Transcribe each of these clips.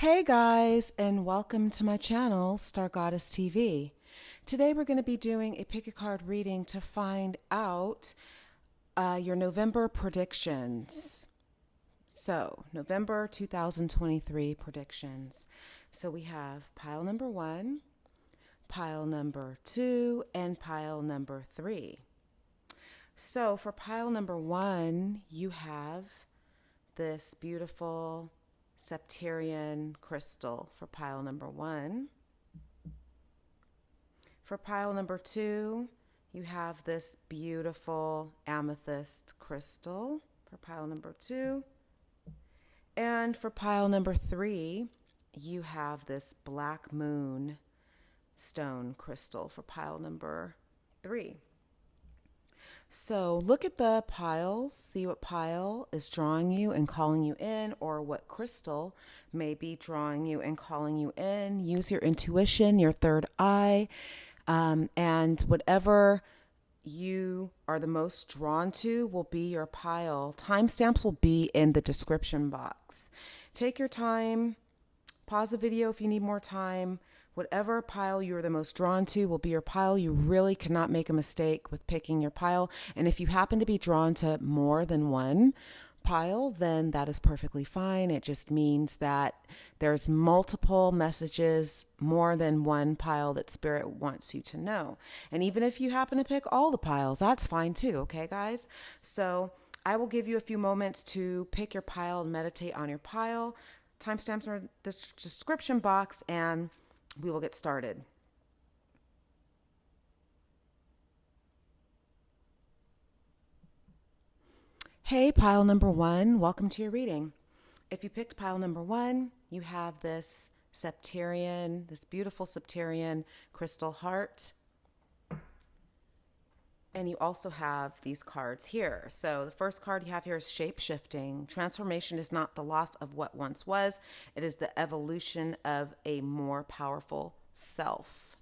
Hey guys, and welcome to my channel, Star Goddess TV. Today we're going to be doing a pick a card reading to find out your November predictions. So, November 2023 predictions. So we have pile number 1, pile number 2, and pile number 3. So for pile number 1, you have this beautiful Septarian crystal for pile number 1. For pile number 2, you have this beautiful amethyst crystal for pile number 2. And for pile number 3, you have this black moon stone crystal for pile number 3. So look at the piles, see what pile is drawing you and calling you in, or what crystal may be drawing you and calling you in. Use your intuition, your third eye, and whatever you are the most drawn to will be your pile. Timestamps will be in the description box. Take your time, pause the video if you need more time. Whatever pile you're the most drawn to will be your pile. You really cannot make a mistake with picking your pile. And if you happen to be drawn to more than one pile, then that is perfectly fine. It just means that there's multiple messages, more than one pile that Spirit wants you to know. And even if you happen to pick all the piles, that's fine too. Okay, guys? So I will give you a few moments to pick your pile and meditate on your pile. Timestamps are in the description box, and we will get started. Hey, pile number 1, welcome to your reading. If you picked pile number 1, you have this Septarian, this beautiful Septarian crystal heart. And you also have these cards here. So the first card you have here is shape-shifting. Transformation is not the loss of what once was. It is the evolution of a more powerful self.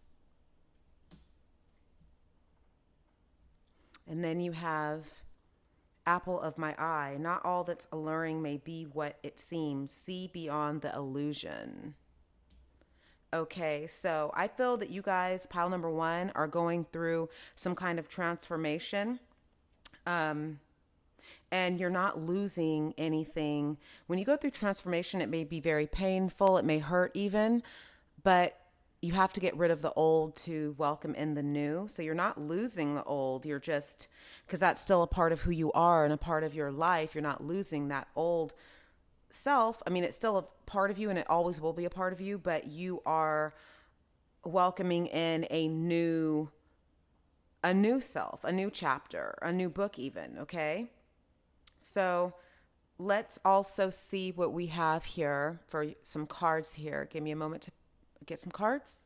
And then you have apple of my eye. Not all that's alluring may be what it seems. See beyond the illusion. Okay, so I feel that you guys, pile number 1, are going through some kind of transformation. And you're not losing anything. When you go through transformation, it may be very painful. It may hurt even, but you have to get rid of the old to welcome in the new. So you're not losing the old. You're just, because that's still a part of who you are and a part of your life. You're not losing that old self. I mean, it's still a part of you and it always will be a part of you, but you are welcoming in a new self, a new chapter, a new book even, okay? So let's also see what we have here for some cards here. Give me a moment to get some cards.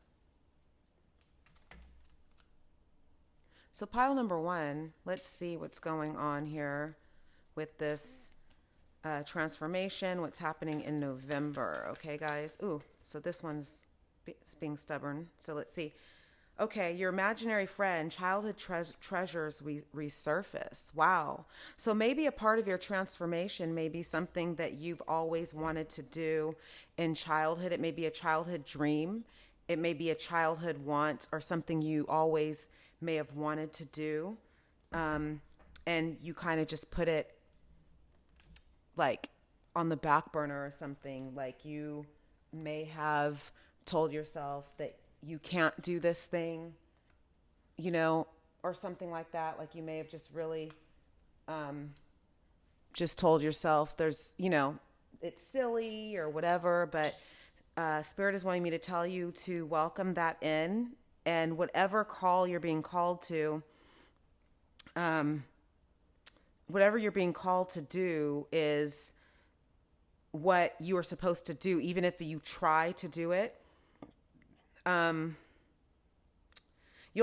So pile number 1, let's see what's going on here with this transformation, what's happening in November. Okay, guys. Ooh, so this one's being stubborn. So let's see. Okay, your imaginary friend, childhood treasures resurface. Wow. So maybe a part of your transformation may be something that you've always wanted to do in childhood. It may be a childhood dream. It may be a childhood want or something you always may have wanted to do. And you kind of just put it like on the back burner or something. Like you may have told yourself that you can't do this thing, you know, or something like that. Like you may have just really just told yourself there's, you know, it's silly or whatever, but Spirit is wanting me to tell you to welcome that in, and whatever call you're being called to, whatever you're being called to do is what you are supposed to do, even if you try to do it. You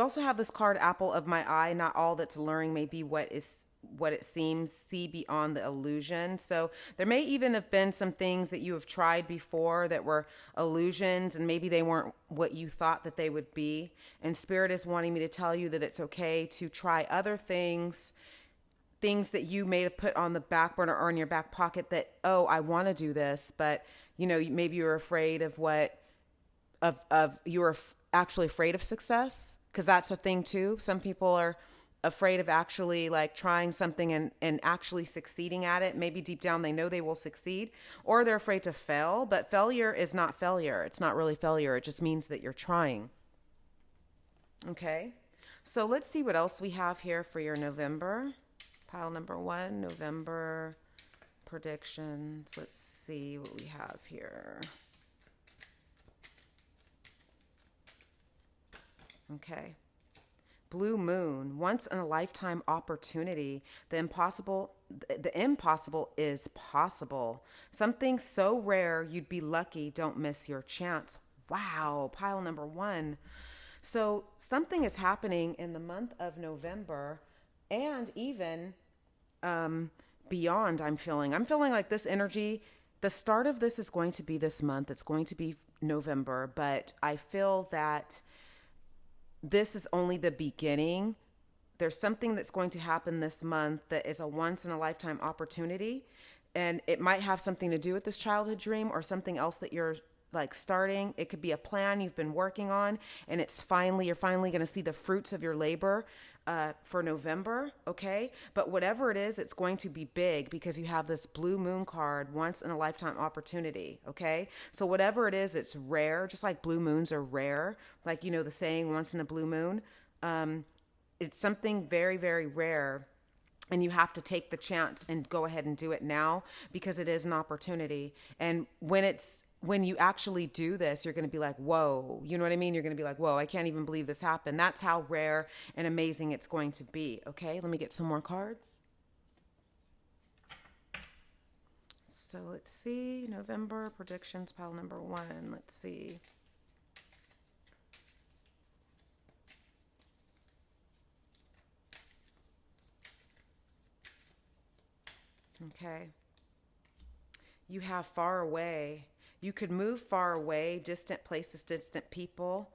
also have this card, apple of my eye. Not all that's alluring may be what it seems. See beyond the illusion. So there may even have been some things that you have tried before that were illusions, and maybe they weren't what you thought that they would be. And Spirit is wanting me to tell you that it's okay to try other things things that you may have put on the back burner or in your back pocket that, oh, I want to do this, but maybe you're afraid of actually afraid of success, because that's a thing too. Some people are afraid of actually like trying something and actually succeeding at it. Maybe deep down they know they will succeed, or they're afraid to fail, but failure is not failure. It's not really failure. It just means that you're trying. Okay. So let's see what else we have here for your November. Pile number 1, November predictions. Let's see what we have here. Okay. Blue moon, once in a lifetime opportunity. The impossible is possible. Something so rare you'd be lucky. Don't miss your chance. Wow. Pile number 1. So something is happening in the month of November, and even beyond. I'm feeling like this energy, the start of this is going to be this month. It's going to be November, but I feel that this is only the beginning. There's something that's going to happen this month that is a once in a lifetime opportunity, and it might have something to do with this childhood dream or something else that you're like starting. It could be a plan you've been working on, and you're finally going to see the fruits of your labor for November. Okay. But whatever it is, it's going to be big because you have this blue moon card, once in a lifetime opportunity. Okay. So whatever it is, it's rare, just like blue moons are rare. Like, the saying once in a blue moon, it's something very, very rare. And you have to take the chance and go ahead and do it now, because it is an opportunity. And when you actually do this, you're going to be like, whoa, you know what I mean? You're going to be like, whoa, I can't even believe this happened. That's how rare and amazing it's going to be. Okay, let me get some more cards. So let's see, November predictions, pile number 1. Let's see. Okay. You have far away. You could move far away, distant places, distant people,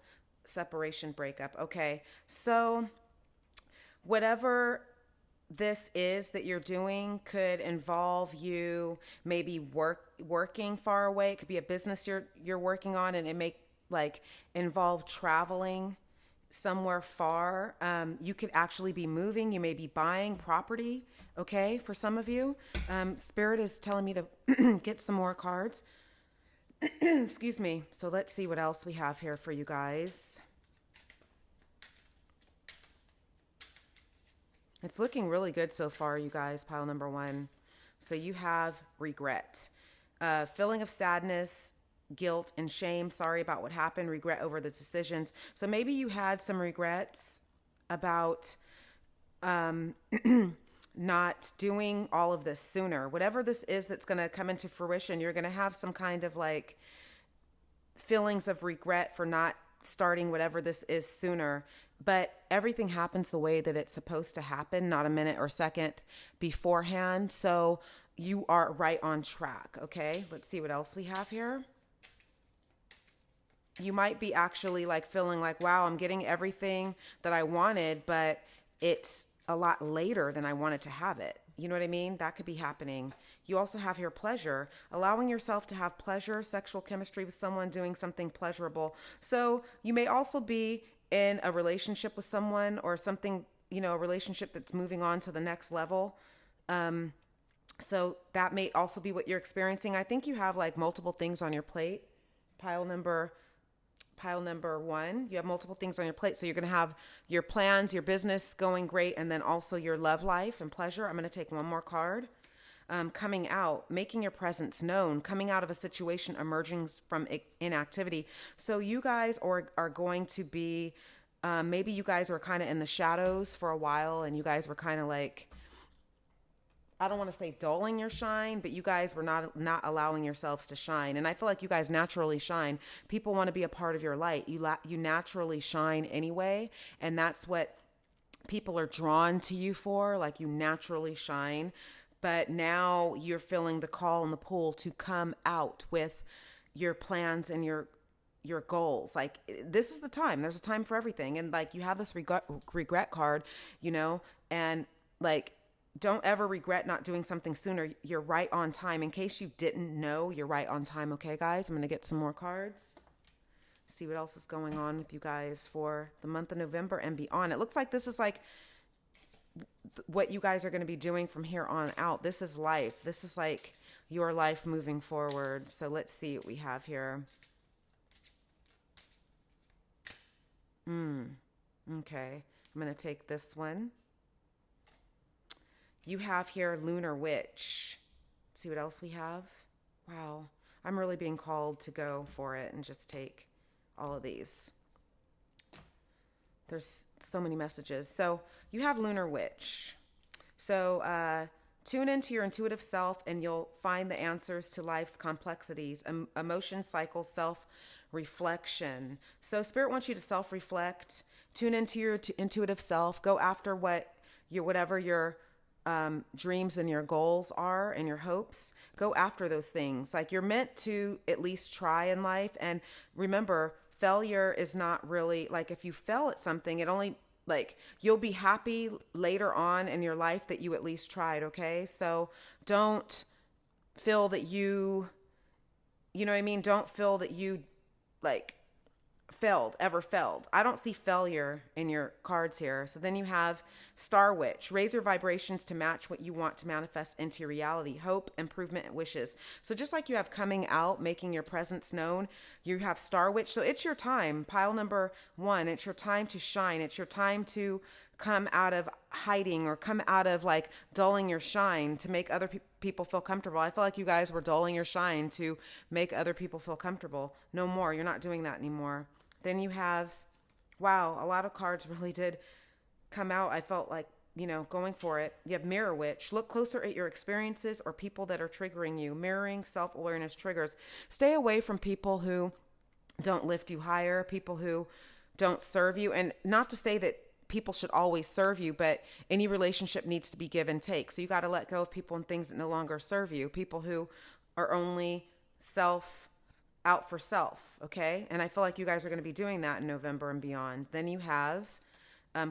separation, breakup. Okay. So whatever this is that you're doing could involve you maybe working far away. It could be a business you're working on, and it may like involve traveling somewhere far. You could actually be moving. You may be buying property. Okay, for some of you, Spirit is telling me to get some more cards. Excuse me. So let's see what else we have here for you guys. It's looking really good so far, you guys, pile number 1. So you have regret, feeling of sadness, guilt, and shame. Sorry about what happened, regret over the decisions. So maybe you had some regrets about not doing all of this sooner. Whatever this is that's going to come into fruition, you're going to have some kind of like feelings of regret for not starting whatever this is sooner. But everything happens the way that it's supposed to happen, not a minute or second beforehand. So you are right on track. Okay, let's see what else we have here. You might be actually like feeling like, wow, I'm getting everything that I wanted, but it's a lot later than I wanted to have it. You know what I mean? That could be happening. You also have here pleasure, allowing yourself to have pleasure, sexual chemistry with someone, doing something pleasurable. So you may also be in a relationship with someone or something, a relationship that's moving on to the next level. So that may also be what you're experiencing. I think you have like multiple things on your plate. Pile number 1, you have multiple things on your plate. So you're going to have your plans, your business going great, and then also your love life and pleasure. I'm going to take one more card. Coming out, making your presence known, coming out of a situation, emerging from inactivity. So you guys are going to be, maybe you guys were kind of in the shadows for a while, and you guys were kind of like, I don't want to say dulling your shine, but you guys were not allowing yourselves to shine. And I feel like you guys naturally shine. People want to be a part of your light. You naturally shine anyway. And that's what people are drawn to you for. Like, you naturally shine. But now you're feeling the call and the pull to come out with your plans and your goals. Like, this is the time. There's a time for everything. And like, you have this regret card, and like, don't ever regret not doing something sooner. You're right on time. In case you didn't know, you're right on time. Okay, guys, I'm going to get some more cards. See what else is going on with you guys for the month of November and beyond. It looks like this is like what you guys are going to be doing from here on out. This is life. This is like your life moving forward. So let's see what we have here. Okay. I'm going to take this one. You have here Lunar Witch. Let's see what else we have. Wow. I'm really being called to go for it and just take all of these. There's so many messages. So you have Lunar Witch. So tune into your intuitive self and you'll find the answers to life's complexities, emotion cycle, self-reflection. So Spirit wants you to self-reflect, tune into your intuitive self, go after whatever your dreams and your goals are and your hopes. Go after those things. Like, you're meant to at least try in life. And remember, failure is not really like, if you fail at something, it only like, you'll be happy later on in your life that you at least tried. Okay. So don't feel that you know what I mean? Don't feel that you like ever failed. I don't see failure in your cards here. So then you have Star Witch. Raise your vibrations to match what you want to manifest into your reality. Hope, improvement, and wishes. So just like you have coming out, making your presence known, you have Star Witch. So it's your time. Pile number 1. It's your time to shine. It's your time to come out of hiding or come out of like dulling your shine to make other people feel comfortable. I feel like you guys were dulling your shine to make other people feel comfortable. No more. You're not doing that anymore. Then you have, wow, a lot of cards really did come out. I felt like, going for it. You have Mirror Witch. Look closer at your experiences or people that are triggering you. Mirroring self-awareness triggers. Stay away from people who don't lift you higher, people who don't serve you. And not to say that people should always serve you, but any relationship needs to be give and take. So you got to let go of people and things that no longer serve you. People who are only out for self, okay? And I feel like you guys are going to be doing that in November and beyond. Then you have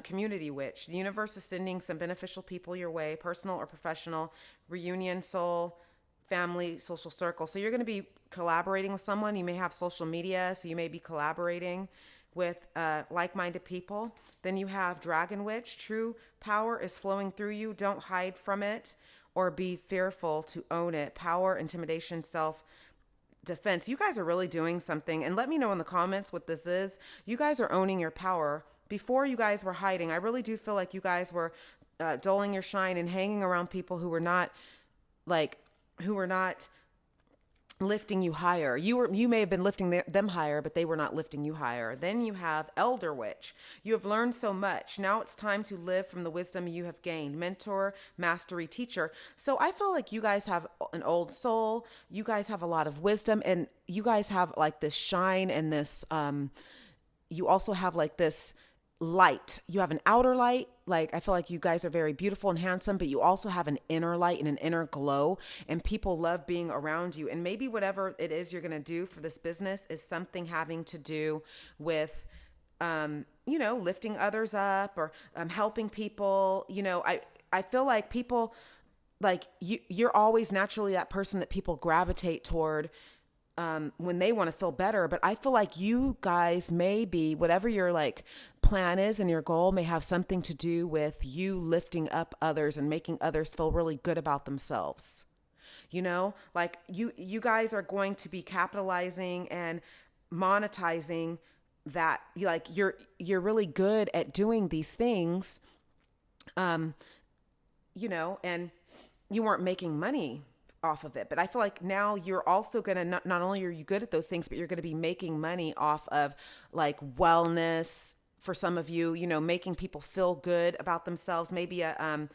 Community Witch. The universe is sending some beneficial people your way, personal or professional, reunion, soul, family, social circle. So you're going to be collaborating with someone. You may have social media, so you may be collaborating with like-minded people. Then you have Dragon Witch. True power is flowing through you. Don't hide from it or be fearful to own it. Power, intimidation, self-defense. You guys are really doing something. And let me know in the comments what this is. You guys are owning your power. Before, you guys were hiding. I really do feel like you guys were dulling your shine and hanging around people who were not lifting you higher. You may have been lifting them higher, but they were not lifting you higher. Then you have Elder Witch. You have learned so much. Now it's time to live from the wisdom you have gained. Mentor, mastery, teacher. So I feel like you guys have an old soul. You guys have a lot of wisdom, and you guys have like this shine and this, you also have like this light. You have an outer light. Like, I feel like you guys are very beautiful and handsome, but you also have an inner light and an inner glow, and people love being around you. And maybe whatever it is you're going to do for this business is something having to do with, lifting others up or helping people. I feel like people, like you're always naturally that person that people gravitate toward when they want to feel better. But I feel like you guys may be, whatever your like plan is and your goal may have something to do with you lifting up others and making others feel really good about themselves. Like you guys are going to be capitalizing and monetizing that. Like you're really good at doing these things, and you weren't making money off of it. But I feel like now you're also going to, not only are you good at those things, but you're going to be making money off of like wellness for some of you, making people feel good about themselves. Maybe a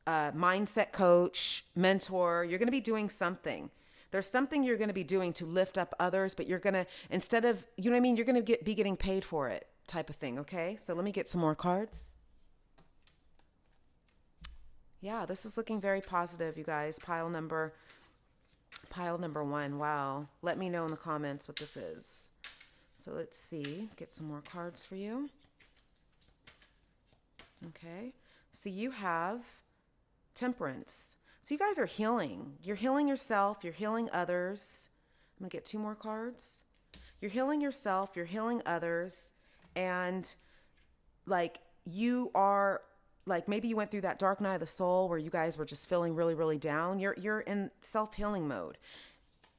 mindset coach, mentor. You're going to be doing something. There's something you're going to be doing to lift up others, but you're going to, instead of, you're going to be getting paid for it type of thing. Okay. So let me get some more cards. Yeah, this is looking very positive, you guys. Pile number 1. Wow. Let me know in the comments what this is. So let's see. Get some more cards for you. Okay. So you have Temperance. So you guys are healing. You're healing yourself. You're healing others. I'm going to get 2 more cards. You're healing yourself. You're healing others. And like you are, like maybe you went through that dark night of the soul where you guys were just feeling really, really down. You're in self-healing mode.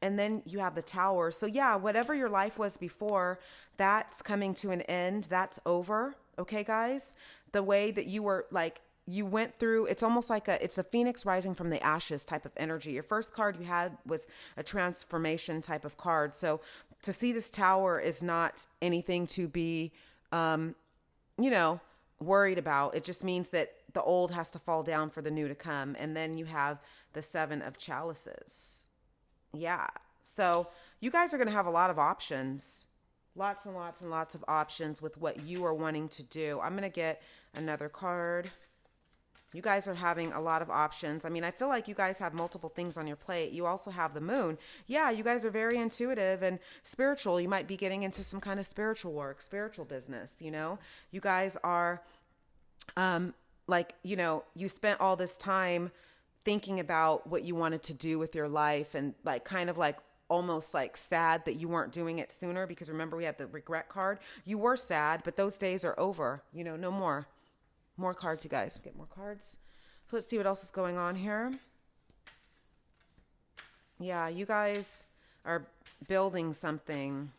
And then you have the Tower. So yeah, whatever your life was before, that's coming to an end. That's over. Okay, guys? The way that you were like, you went through, it's almost like it's a phoenix rising from the ashes type of energy. Your first card you had was a transformation type of card. So to see this Tower is not anything to be, worried about. It just means that the old has to fall down for the new to come. And then you have the 7 of Chalices. Yeah. So you guys are going to have a lot of options. Lots and lots and lots of options with what you are wanting to do. I'm going to get another card. You guys are having a lot of options. I mean, I feel like you guys have multiple things on your plate. You also have the Moon. Yeah, you guys are very intuitive and spiritual. You might be getting into some kind of spiritual work, spiritual business, You guys are you spent all this time thinking about what you wanted to do with your life and like kind of like almost like sad that you weren't doing it sooner, because remember we had the regret card. You were sad, but those days are over. No more. More cards, you guys. Get more cards. So let's see what else is going on here. Yeah, you guys are building something.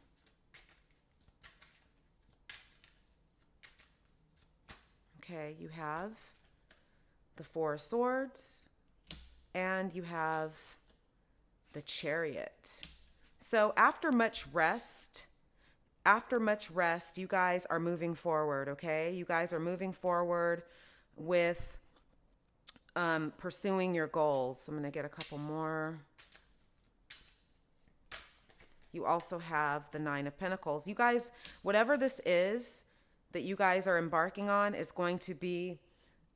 Okay, you have the 4 of Swords and you have the Chariot. So after much rest, you guys are moving forward, okay? You guys are moving forward with pursuing your goals. I'm going to get a couple more. You also have the 9 of Pentacles. You guys, whatever this is that you guys are embarking on is going to be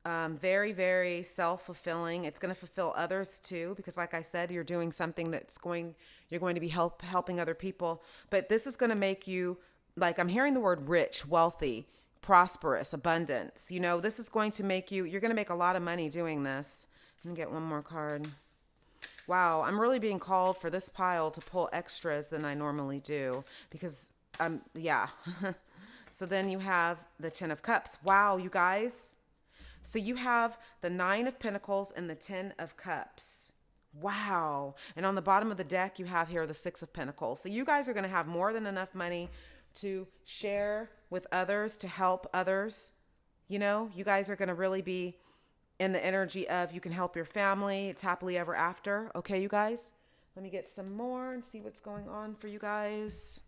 very, very self-fulfilling. It's going to fulfill others too, because like I said, you're doing something you're going to be helping other people. But this is going to make you, like I'm hearing the word rich, wealthy, prosperous, abundance. This is going to make you're going to make a lot of money doing this. Let me get one more card. Wow, I'm really being called for this pile to pull extras than I normally do because yeah. So then you have the 10 of Cups. Wow, you guys. So you have the 9 of Pentacles and the 10 of Cups. Wow. And on the bottom of the deck, you have here the 6 of Pentacles. So you guys are going to have more than enough money to share with others, to help others. You guys are going to really be in the energy of you can help your family. It's happily ever after. Okay, you guys? Let me get some more and see what's going on for you guys.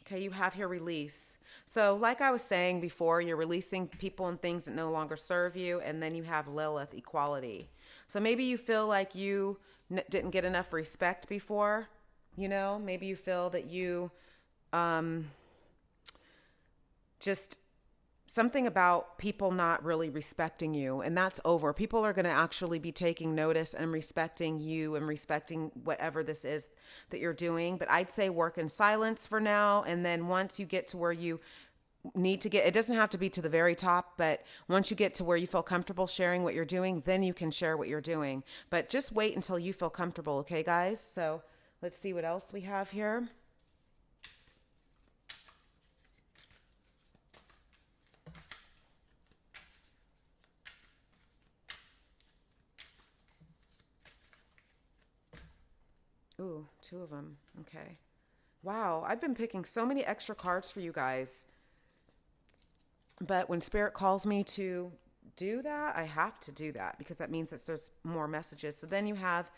Okay, you have here release. So like I was saying before, you're releasing people and things that no longer serve you. And then you have Lilith, equality. So maybe you feel like you didn't get enough respect before. Maybe you feel that you just something about people not really respecting you, and that's over. People are going to actually be taking notice and respecting you and respecting whatever this is that you're doing. But I'd say work in silence for now. And then once you get to where you need to get, it doesn't have to be to the very top, but once you get to where you feel comfortable sharing what you're doing, then you can share what you're doing. But just wait until you feel comfortable. Okay, guys? So let's see what else we have here. Ooh, 2 of them. Okay. Wow, I've been picking so many extra cards for you guys. But when Spirit calls me to do that, I have to do that because that means that there's more messages. So then you have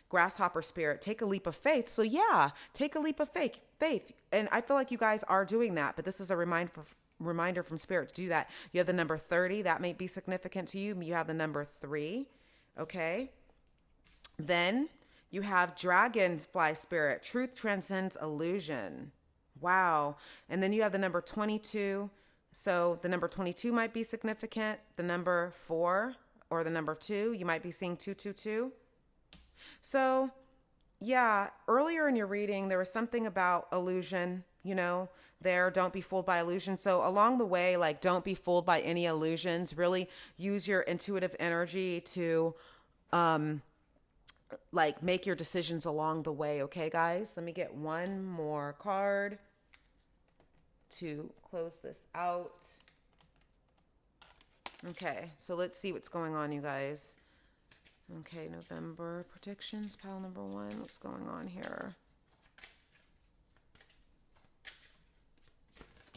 Grasshopper Spirit, take a leap of faith. So yeah, take a leap of faith. And I feel like you guys are doing that, but this is a reminder from Spirit to do that. You have the number 30. That may be significant to you. You have the number 3. Okay. Then you have Dragonfly Spirit. Truth transcends illusion. Wow. And then you have the number 22. So the number 22 might be significant. The number 4 or the number 2, you might be seeing 222. So Yeah, earlier in your reading, there was something about illusion, there. Don't be fooled by illusion. So along the way, like, don't be fooled by any illusions. Really use your intuitive energy to, like, make your decisions along the way. Okay, guys? Let me get one more card to close this out. Okay, so let's see what's going on, you guys. Okay, November predictions, pile number 1. What's going on here?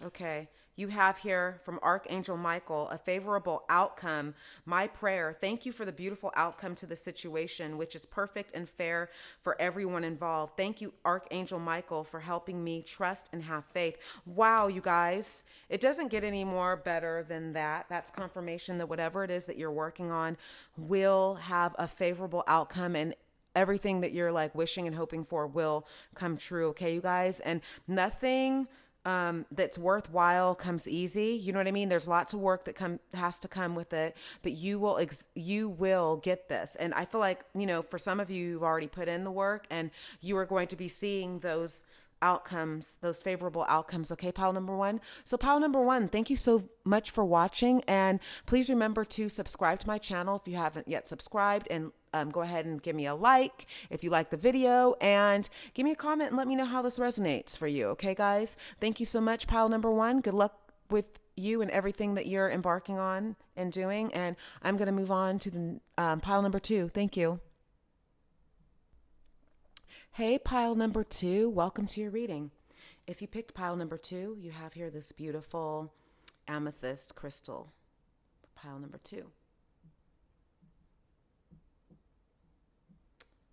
Okay, you have here from Archangel Michael, a favorable outcome. My prayer, thank you for the beautiful outcome to the situation, which is perfect and fair for everyone involved. Thank you, Archangel Michael, for helping me trust and have faith. Wow, you guys, it doesn't get any more better than that. That's confirmation that whatever it is that you're working on will have a favorable outcome, and everything that you're like wishing and hoping for will come true. Okay, you guys, and nothing that's worthwhile comes easy. You know what I mean? There's lots of work that has to come with it, but you will get this. And I feel like, for some of you, you've already put in the work, and you are going to be seeing those outcomes, those favorable outcomes. Okay, pile number 1. So pile number 1, thank you so much for watching, and please remember to subscribe to my channel if you haven't yet subscribed, and go ahead and give me a like if you like the video, and give me a comment and let me know how this resonates for you. Okay, guys, thank you so much, pile number 1. Good luck with you and everything that you're embarking on and doing, and I'm going to move on to the pile number 2. Thank you. Hey, pile number 2, welcome to your reading. If you picked pile number 2, you have here this beautiful amethyst crystal. Pile number 2.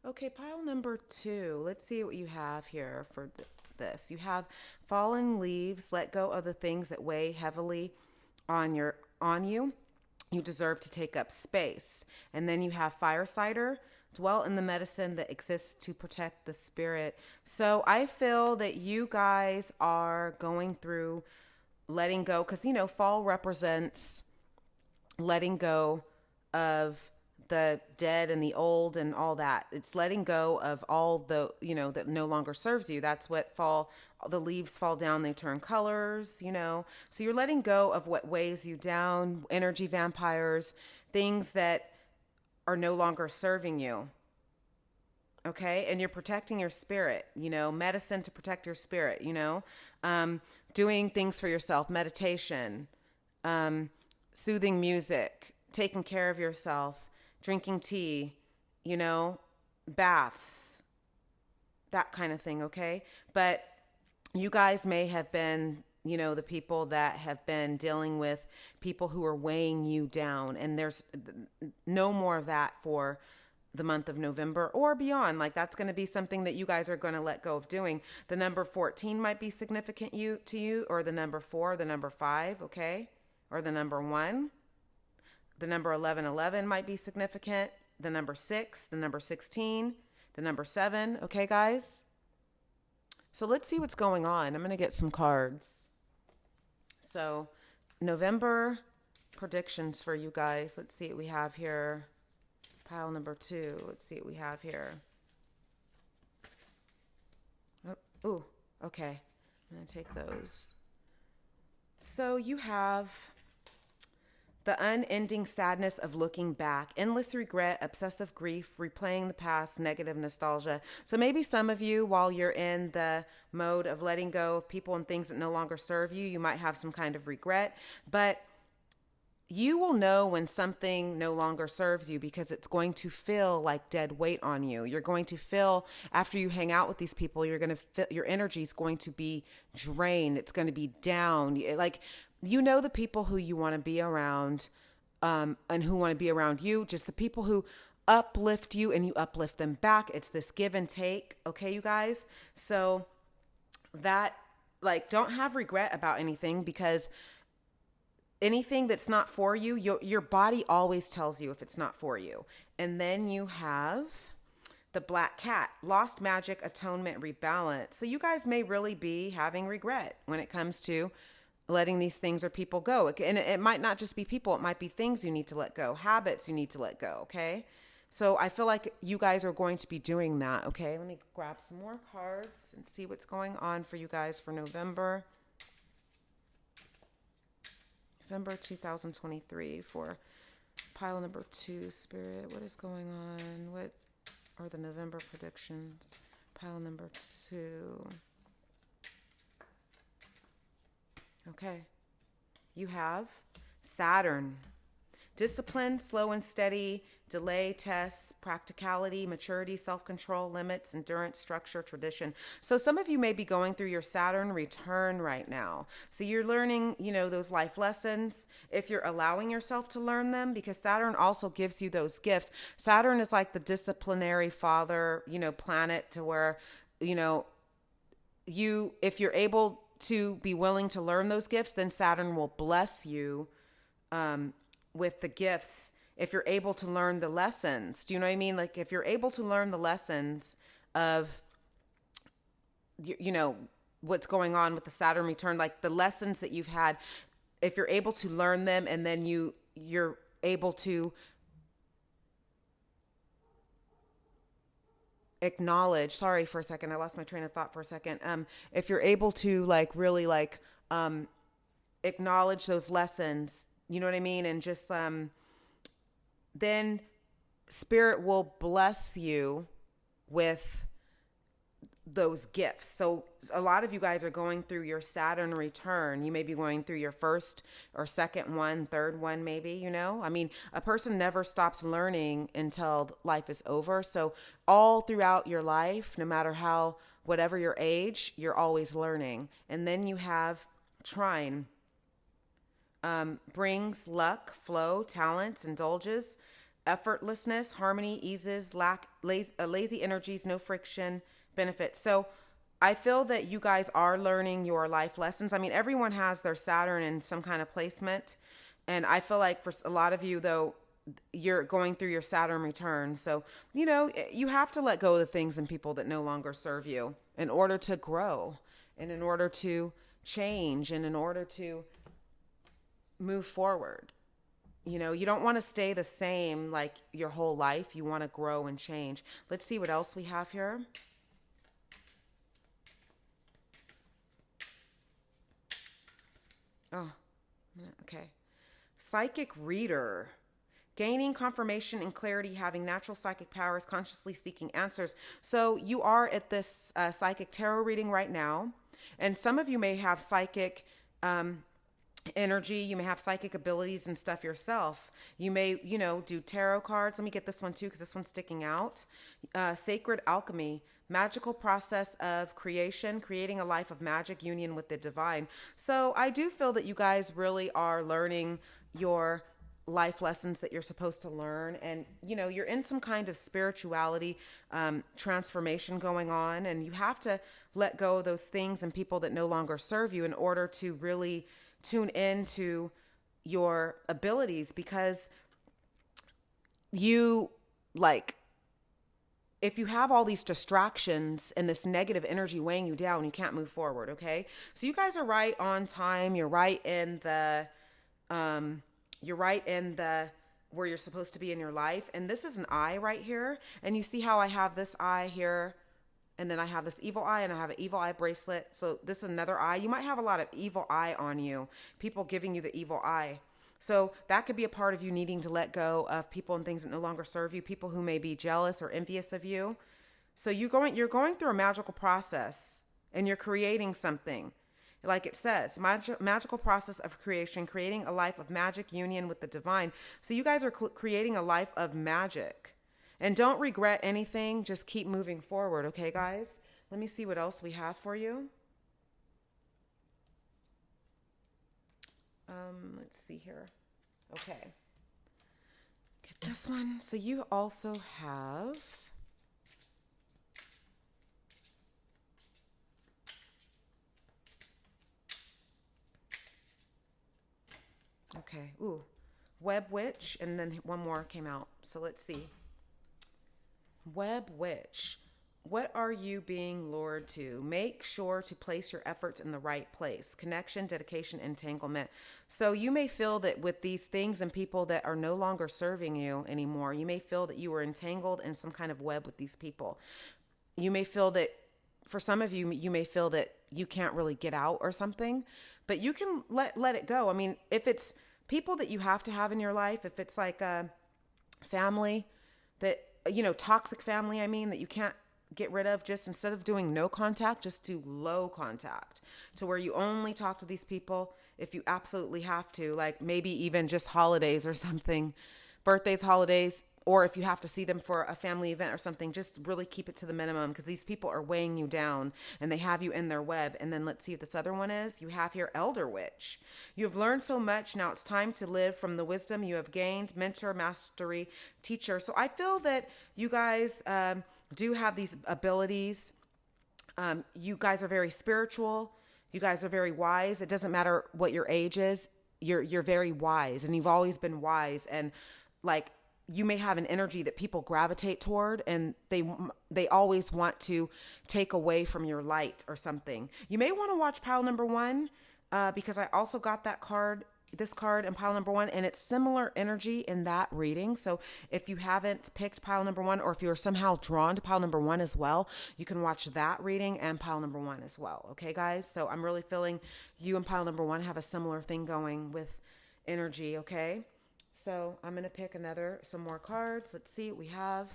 Okay, pile number 2. Let's see what you have here for this. You have fallen leaves. Let go of the things that weigh heavily on you. You deserve to take up space. And then you have fire cider. Dwell in the medicine that exists to protect the spirit. So I feel that you guys are going through letting go, because, fall represents letting go of the dead and the old and all that. It's letting go of all the, that no longer serves you. That's what the leaves fall down, they turn colors, So you're letting go of what weighs you down, energy vampires, things that are no longer serving you. Okay. And you're protecting your spirit, medicine to protect your spirit, doing things for yourself, meditation, soothing music, taking care of yourself, drinking tea, baths, that kind of thing. Okay. But you guys may have been, the people that have been dealing with people who are weighing you down, and there's no more of that for the month of November or beyond. Like, that's going to be something that you guys are going to let go of doing. The number 14 might be significant to you, or the number 4, the number 5, okay? Or the number 1. The number 1111 might be significant. The number 6, the number 16, the number 7, okay, guys? So let's see what's going on. I'm going to get some cards. So November predictions for you guys. Let's see what we have here. Pile number 2. Let's see what we have here. Oh, okay. I'm going to take those. So you have the unending sadness of looking back, endless regret, obsessive grief, replaying the past, negative nostalgia. So maybe some of you, while you're in the mode of letting go of people and things that no longer serve you, you might have some kind of regret, but you will know when something no longer serves you, because it's going to feel like dead weight on you. You're going to feel, after you hang out with these people, you're going to feel your energy is going to be drained. It's going to be down. Like, the people who you want to be around, and who want to be around you, just the people who uplift you and you uplift them back. It's this give and take. Okay, you guys. So that, like, don't have regret about anything, because anything that's not for you, your body always tells you if it's not for you. And then you have the black cat, lost magic, atonement, rebalance. So you guys may really be having regret when it comes to letting these things or people go. And it might not just be people. It might be things you need to let go, habits you need to let go. Okay. So I feel like you guys are going to be doing that. Okay, let me grab some more cards and see what's going on for you guys for November. November 2023 for pile number 2, Spirit. What is going on? What are the November predictions? Pile number 2. Okay. You have Saturn. Discipline, slow and steady, delay, tests, practicality, maturity, self-control, limits, endurance, structure, tradition. So some of you may be going through your Saturn return right now. So you're learning, those life lessons if you're allowing yourself to learn them, because Saturn also gives you those gifts. Saturn is like the disciplinary father, planet, to where, if you're able to be willing to learn those gifts, then Saturn will bless you with the gifts if you're able to learn the lessons. Do you know what I mean? Like if you're able to learn the lessons of, what's going on with the Saturn return, like the lessons that you've had, if you're able to learn them and then you're able to acknowledge, sorry for a second, I lost my train of thought for a second. If you're able to really acknowledge those lessons, you know what I mean? And just, then Spirit will bless you with those gifts. So a lot of you guys are going through your Saturn return. You may be going through your first or second one, third one, maybe, I mean, a person never stops learning until life is over. So all throughout your life, no matter whatever your age, you're always learning. And then you have Trine. Brings luck, flow, talents, indulges, effortlessness, harmony, eases, lazy energies, no friction, benefits. So I feel that you guys are learning your life lessons. I mean, everyone has their Saturn in some kind of placement. And I feel like for a lot of you, though, you're going through your Saturn return. So, you have to let go of the things and people that no longer serve you in order to grow and in order to change and in order to move forward. You don't want to stay the same like your whole life. You want to grow and change. Let's see what else we have here. Oh, okay. Psychic reader. Gaining confirmation and clarity, having natural psychic powers, consciously seeking answers. So you are at this psychic tarot reading right now. And some of you may have psychic energy. You may have psychic abilities and stuff yourself. You may, do tarot cards. Let me get this one too, because this one's sticking out. Sacred alchemy, magical process of creation, creating a life of magic, union with the divine. So I do feel that you guys really are learning your life lessons that you're supposed to learn. And, you're in some kind of spirituality transformation going on. And you have to let go of those things and people that no longer serve you in order to really tune into your abilities, because if you have all these distractions and this negative energy weighing you down, you can't move forward. Okay. So you guys are right on time. You're right in the, where you're supposed to be in your life. And this is an eye right here. And you see how I have this eye here. And then I have this evil eye, and I have an evil eye bracelet. So this is another eye. You might have a lot of evil eye on you, people giving you the evil eye. So that could be a part of you needing to let go of people and things that no longer serve you, people who may be jealous or envious of you. So you're going through a magical process, and you're creating something. Like it says, magical process of creation, creating a life of magic, union with the divine. So you guys are creating a life of magic. And don't regret anything. Just keep moving forward. Okay, guys? Let me see what else we have for you. Let's see here. Okay. Get this one. So you also have... Okay. Ooh. Web Witch. And then one more came out. So let's see. Web Witch. What are you being lured to? Make sure to place your efforts in the right place. Connection, dedication, entanglement. So you may feel that with these things and people that are no longer serving you anymore, you may feel that you were entangled in some kind of web with these people. You may feel that for some of you, you may feel that you can't really get out or something, but you can let it go. I mean, if it's people that you have to have in your life, if it's like a family that, toxic family, I mean, that you can't get rid of, just instead of doing no contact, just do low contact to where you only talk to these people if you absolutely have to, like maybe even just holidays or something, birthdays, holidays, or if you have to see them for a family event or something, just really keep it to the minimum because these people are weighing you down and they have you in their web. And then let's see what this other one is. You have here Elder Witch. You have learned so much. Now it's time to live from the wisdom you have gained. Mentor, mastery, teacher. So I feel that you guys do have these abilities. You guys are very spiritual. You guys are very wise. It doesn't matter what your age is. You're very wise, and you've always been wise. And like, you may have an energy that people gravitate toward, and they always want to take away from your light or something. You may want to watch pile number one because I also got this card in pile number one, and it's similar energy in that reading. So if you haven't picked pile number one, or if you're somehow drawn to pile number one as well, you can watch that reading and pile number one as well. Okay, guys? So I'm really feeling you and pile number one have a similar thing going with energy, okay? So I'm going to pick some more cards. Let's see what we have.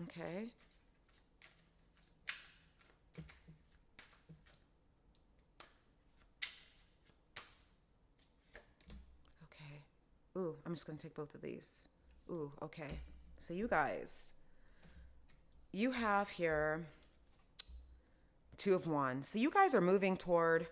Okay. Okay. Ooh, I'm just going to take both of these. Ooh, okay. So you guys, you have here Two of Wands. So you guys are moving toward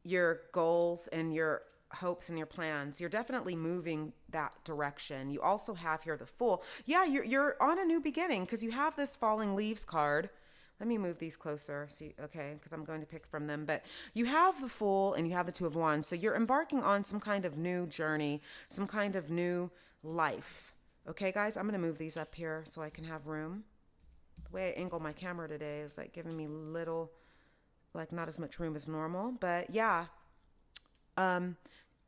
your goals and your hopes and your plans. You're definitely moving that direction. You also have here the Fool. Yeah, you're on a new beginning because you have this Falling Leaves card. Let me move these closer. See, okay, because I'm going to pick from them. But you have the Fool and you have the Two of Wands. So you're embarking on some kind of new journey, some kind of new life. Okay, guys, I'm going to move these up here so I can have room. The way I angle my camera today is like giving me like not as much room as normal, but yeah,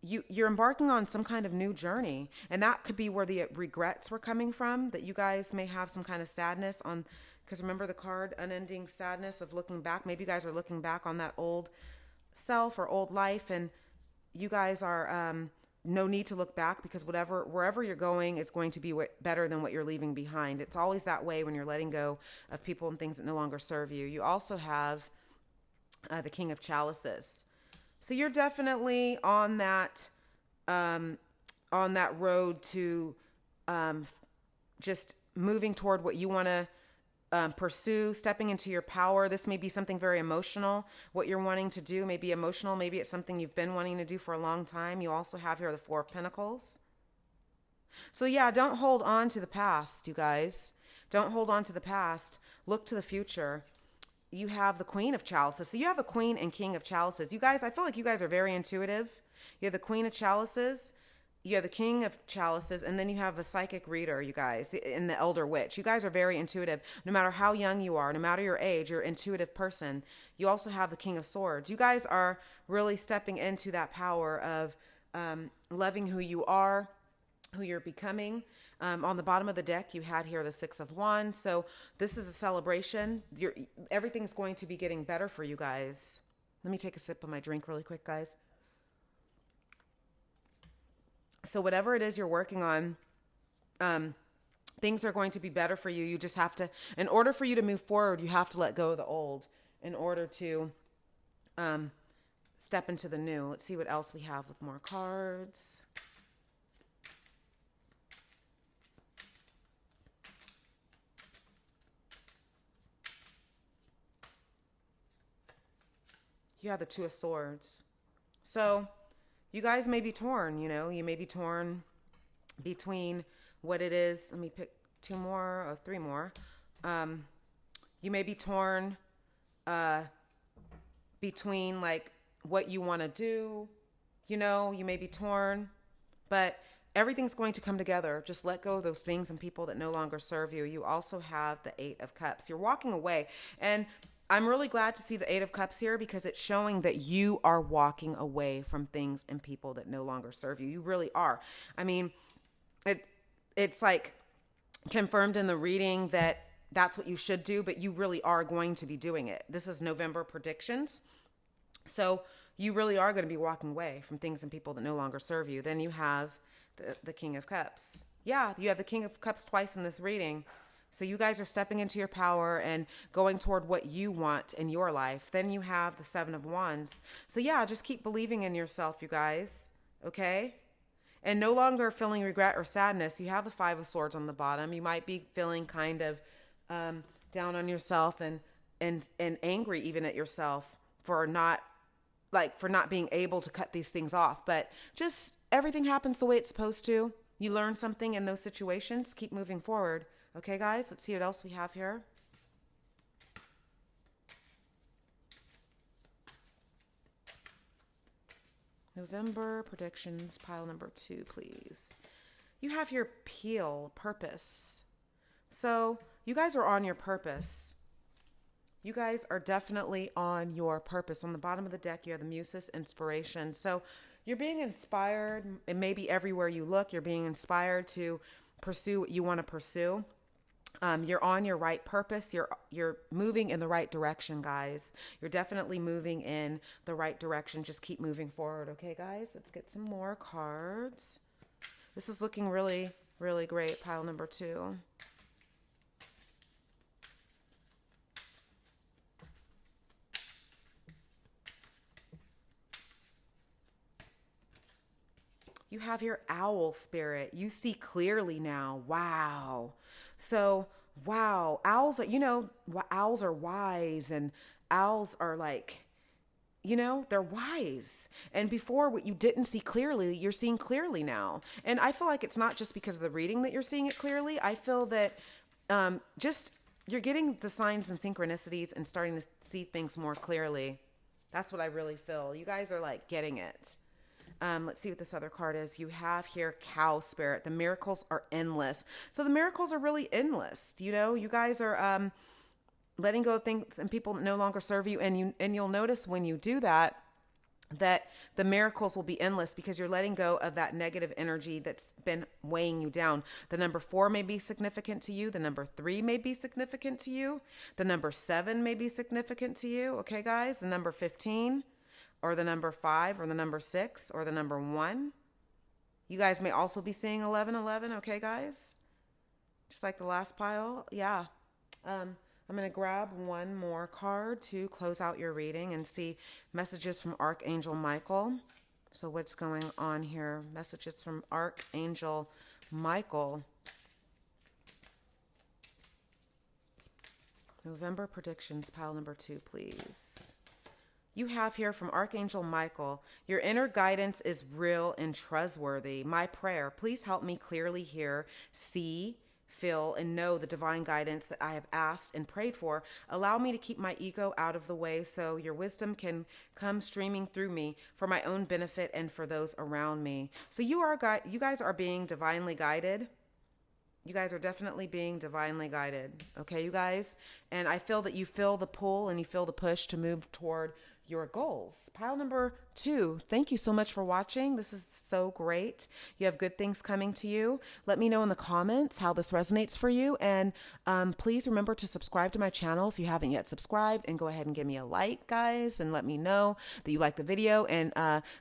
you're embarking on some kind of new journey, and that could be where the regrets were coming from, that you guys may have some kind of sadness on, because remember the card, unending sadness of looking back. Maybe you guys are looking back on that old self or old life, and you guys are, no need to look back because wherever you're going is going to be better than what you're leaving behind. It's always that way when you're letting go of people and things that no longer serve you. You also have the King of Chalices. So you're definitely on that road to just moving toward what you want to pursue, stepping into your power. This may be something very emotional. What you're wanting to do may be emotional. Maybe it's something you've been wanting to do for a long time. You also have here the Four of Pentacles. So yeah, don't hold on to the past, you guys. Don't hold on to the past. Look to the future. You have the Queen of Chalices. So you have the Queen and King of Chalices. You guys, I feel like you guys are very intuitive. You have the Queen of Chalices, you have the King of Chalices, and then you have the Psychic Reader, you guys, and the Elder Witch. You guys are very intuitive. No matter how young you are, no matter your age, you're an intuitive person. You also have the King of Swords. You guys are really stepping into that power of loving who you are, who you're becoming. On the bottom of the deck, you had here the Six of Wands. So this is a celebration. Everything's going to be getting better for you guys. Let me take a sip of my drink really quick, guys. So whatever it is you're working on, things are going to be better for you. You just have to, in order for you to move forward, you have to let go of the old in order to step into the new. Let's see what else we have with more cards. You have the Two of Swords. So you guys may be torn, you may be torn between what it is. Let me pick two more or three more. You may be torn between like what you want to do, you may be torn, but everything's going to come together. Just let go of those things and people that no longer serve you. You also have the Eight of Cups. You're walking away. And I'm really glad to see the Eight of Cups here because it's showing that you are walking away from things and people that no longer serve you. You really are. I mean, it's like confirmed in the reading that that's what you should do, but you really are going to be doing it. This is November predictions. So you really are going to be walking away from things and people that no longer serve you. Then you have the King of Cups. Yeah, you have the King of Cups twice in this reading. So you guys are stepping into your power and going toward what you want in your life. Then you have the Seven of Wands. So yeah, just keep believing in yourself, you guys. Okay? And no longer feeling regret or sadness. You have the Five of Swords on the bottom. You might be feeling kind of down on yourself and angry even at yourself for not being able to cut these things off. But just everything happens the way it's supposed to. You learn something in those situations. Keep moving forward. Okay, guys, let's see what else we have here. November predictions, pile number 2, please. You have here Peel, purpose. So you guys are on your purpose. You guys are definitely on your purpose. On the bottom of the deck, you have the Muses, inspiration. So you're being inspired, and maybe everywhere you look, you're being inspired to pursue what you want to pursue. You're on your right purpose. You're moving in the right direction, guys. You're definitely moving in the right direction. Just keep moving forward. Okay, guys, let's get some more cards. This is looking really, really great. Pile number 2. You have your owl spirit. You see clearly now. Wow. So, wow. Owls are, owls are wise, and owls are like, they're wise. And before, what you didn't see clearly, you're seeing clearly now. And I feel like it's not just because of the reading that you're seeing it clearly. I feel that just you're getting the signs and synchronicities and starting to see things more clearly. That's what I really feel. You guys are like getting it. Let's see what this other card is. You have here cow spirit. The miracles are endless. So the miracles are really endless. You guys are letting go of things and people that no longer serve you. And you'll notice when you do that the miracles will be endless because you're letting go of that negative energy that's been weighing you down. The number 4 may be significant to you. The number 3 may be significant to you. The number 7 may be significant to you. Okay, guys? The number 15. Or the number 5, or the number 6, or the number 1. You guys may also be seeing 1111, okay, guys? Just like the last pile. Yeah. I'm going to grab one more card to close out your reading and see messages from Archangel Michael. So what's going on here? Messages from Archangel Michael. November predictions, pile number 2, please. You have here from Archangel Michael, your inner guidance is real and trustworthy. My prayer, please help me clearly hear, see, feel, and know the divine guidance that I have asked and prayed for. Allow me to keep my ego out of the way so your wisdom can come streaming through me for my own benefit and for those around me. So you guys are being divinely guided. You guys are definitely being divinely guided. Okay, you guys? And I feel that you feel the pull and you feel the push to move toward your goals. Pile number 2. Thank you so much for watching. This is so great. You have good things coming to you. Let me know in the comments how this resonates for you. And please remember to subscribe to my channel if you haven't yet subscribed, and go ahead and give me a like, guys, and let me know that you like the video, and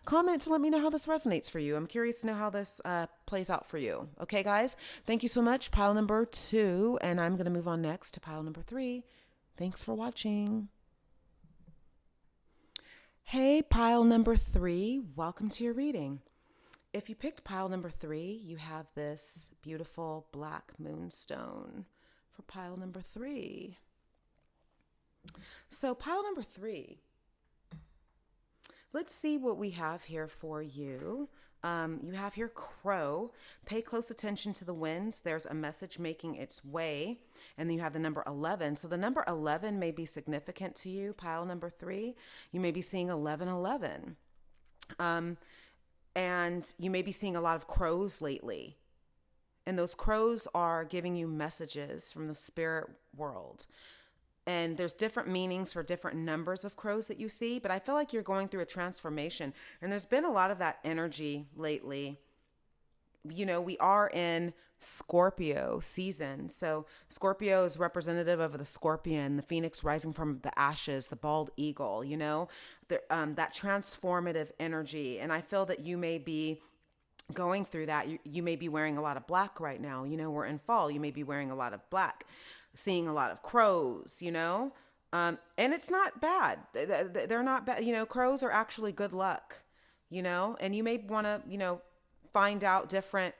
comment to let me know how this resonates for you. I'm curious to know how this plays out for you. Okay, guys? Thank you so much. Pile number 2, and I'm going to move on next to pile number 3. Thanks for watching. Hey, pile number 3, welcome to your reading. If you picked pile number 3, you have this beautiful black moonstone for pile number 3. So pile number 3, let's see what we have here for you. You have here crow. Pay close attention to the winds. There's a message making its way. And then you have the number 11. So the number 11 may be significant to you, pile number 3. You may be seeing 1111. And you may be seeing a lot of crows lately. And those crows are giving you messages from the spirit world. And there's different meanings for different numbers of crows that you see, but I feel like you're going through a transformation. And there's been a lot of that energy lately. You know, we are in Scorpio season. So Scorpio is representative of the scorpion, the phoenix rising from the ashes, the bald eagle, you know, that transformative energy. And I feel that you may be going through that. You may be wearing a lot of black right now. You know, we're in fall. You may be wearing a lot of black, seeing a lot of crows, you know, and it's not bad. They're not bad. You know, crows are actually good luck, you know, and you may want to, you know, find out different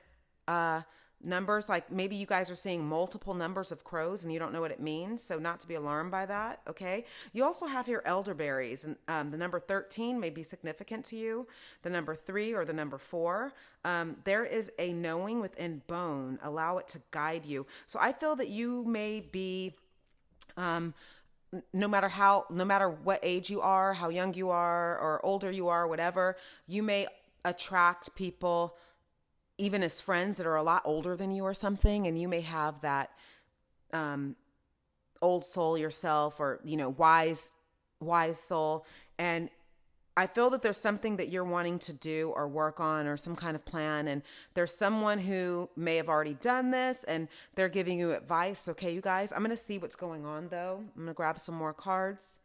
numbers. Like maybe you guys are seeing multiple numbers of crows and you don't know what it means. So not to be alarmed by that. Okay. You also have here elderberries, and the number 13 may be significant to you. The number 3 or the number 4. There is a knowing within bone. Allow it to guide you. So I feel that you may be, no matter what age you are, how young you are, or older you are, whatever, you may attract people even as friends that are a lot older than you or something, and you may have that old soul yourself, or, you know, wise soul. And I feel that there's something that you're wanting to do or work on, or some kind of plan, and there's someone who may have already done this and they're giving you advice. Okay, you guys, I'm going to see what's going on though. I'm going to grab some more cards.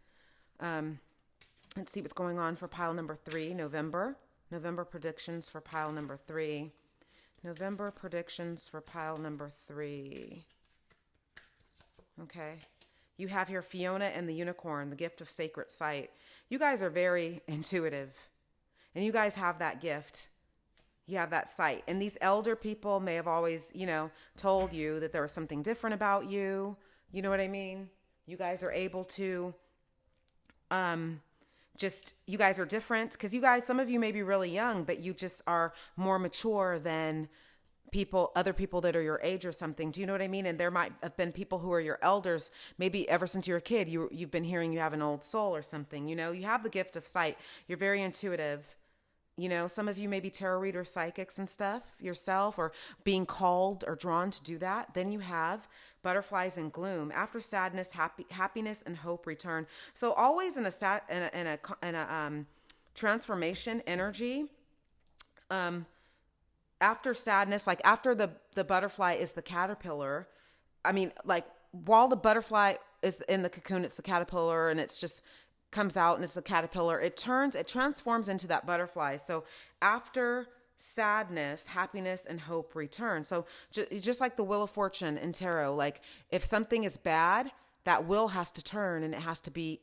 Let's see what's going on for pile number 3, November predictions for pile number 3. November predictions for pile number 3. Okay. You have here Fiona and the unicorn, the gift of sacred sight. You guys are very intuitive, and you guys have that gift. You have that sight. And these elder people may have always, you know, told you that there was something different about you. You know what I mean? You guys are able to, you guys are different, because you guys, some of you may be really young, but you just are more mature than other people that are your age or something. Do you know what I mean? And there might have been people who are your elders, maybe ever since you were a kid, you've been hearing you have an old soul or something. You know, you have the gift of sight. You're very intuitive. You know, some of you may be tarot readers, psychics and stuff yourself, or being called or drawn to do that. Then you have butterflies and gloom. After sadness, happiness and hope return. So always in a transformation energy. After sadness, like after the butterfly is the caterpillar. I mean, like while the butterfly is in the cocoon, it's the caterpillar, and it's just comes out and it's a caterpillar. It transforms into that butterfly. So after sadness, happiness and hope return. So just like the Wheel of Fortune in tarot, like if something is bad, that wheel has to turn and it has to be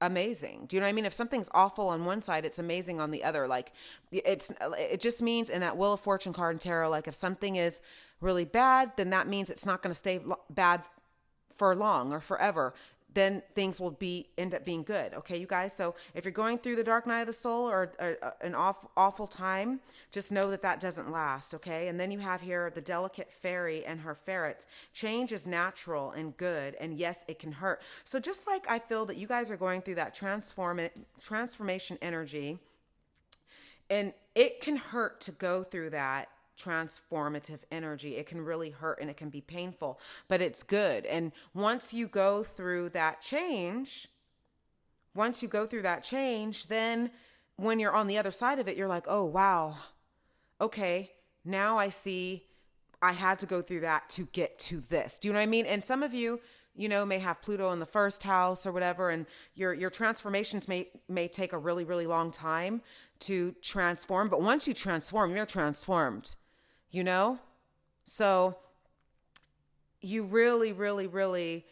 amazing. Do you know what I mean? If something's awful on one side, it's amazing on the other. Like it just means in that Wheel of Fortune card in tarot, like if something is really bad, then that means it's not going to stay bad for long or forever. Then things will end up being good. Okay, you guys? So if you're going through the dark night of the soul, or an awful time, just know that doesn't last. Okay. And then you have here the delicate fairy and her ferrets. Change is natural and good. And yes, it can hurt. So just like I feel that you guys are going through that transformation energy, and it can hurt to go through that transformative energy. It can really hurt and it can be painful, but it's good. And once you go through that change, then when you're on the other side of it, you're like, oh, wow. Okay. Now I see I had to go through that to get to this. Do you know what I mean? And some of you, you know, may have Pluto in the first house or whatever, and your transformations may take a really, really long time to transform. But once you transform, you're transformed. You know? So you really, really, really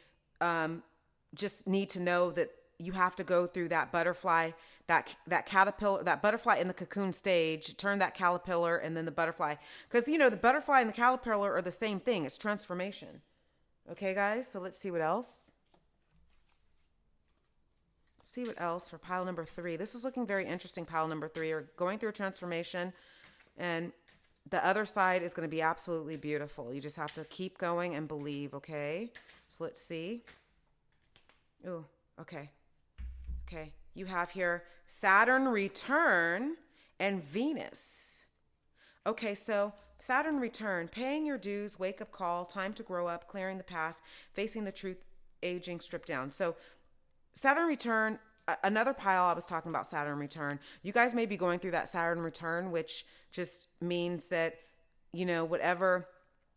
just need to know that you have to go through that butterfly, that caterpillar, that butterfly in the cocoon stage, turn that caterpillar and then the butterfly. Because, you know, the butterfly and the caterpillar are the same thing. It's transformation. Okay, guys? So let's see what else. See what else for pile number 3. This is looking very interesting, pile number 3. You're going through a transformation, and the other side is going to be absolutely beautiful. You just have to keep going and believe, okay? So let's see. Ooh, okay. Okay. You have here Saturn return and Venus. Okay, so Saturn return, paying your dues, wake up call, time to grow up, clearing the past, facing the truth, aging, stripped down. So Saturn return, another pile I was talking about Saturn return. You guys may be going through that Saturn return, which just means that, whatever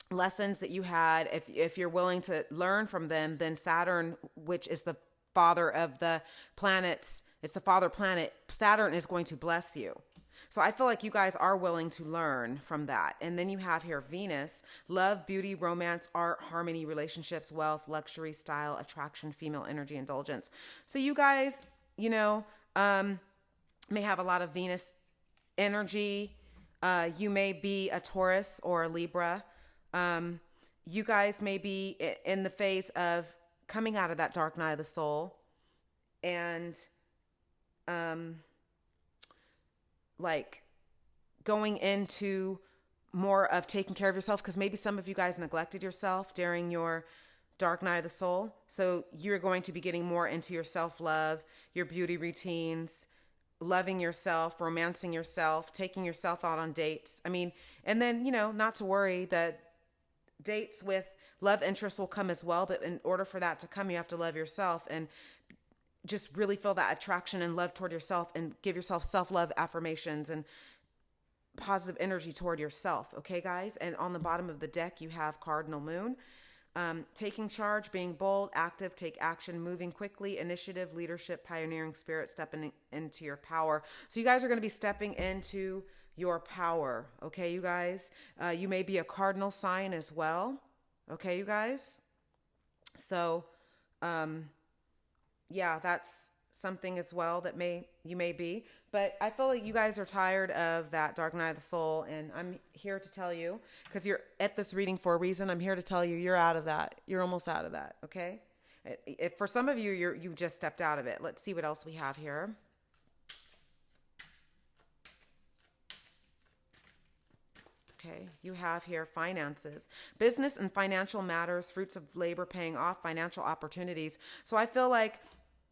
lessons that you had, if you're willing to learn from them, then Saturn, which is the father of the planets, it's the father planet, Saturn is going to bless you. So I feel like you guys are willing to learn from that. And then you have here Venus, love, beauty, romance, art, harmony, relationships, wealth, luxury, style, attraction, female energy, indulgence. So you guys, may have a lot of Venus energy. You may be a Taurus or a Libra. You guys may be in the phase of coming out of that dark night of the soul and like going into more of taking care of yourself, because maybe some of you guys neglected yourself during your dark night of the soul. So you're going to be getting more into your self-love, your beauty routines, loving yourself, romancing yourself, taking yourself out on dates. And then, not to worry that dates with love interests will come as well. But in order for that to come, you have to love yourself and just really feel that attraction and love toward yourself and give yourself self-love affirmations and positive energy toward yourself. Okay, guys? And on the bottom of the deck, you have Cardinal Moon. Taking charge, being bold, active, take action, moving quickly, initiative, leadership, pioneering spirit, stepping into your power. So you guys are going to be stepping into your power. Okay, you guys? You may be a cardinal sign as well. Okay, you guys? So, yeah, that's something as well that you may be. But I feel like you guys are tired of that dark night of the soul, and I'm here to tell you, because you're at this reading for a reason, I'm here to tell you you're out of that. You're almost out of that, okay? If for some of you, you just stepped out of it. Let's see what else we have here. Okay, you have here finances, business and financial matters, fruits of labor paying off, financial opportunities. So I feel like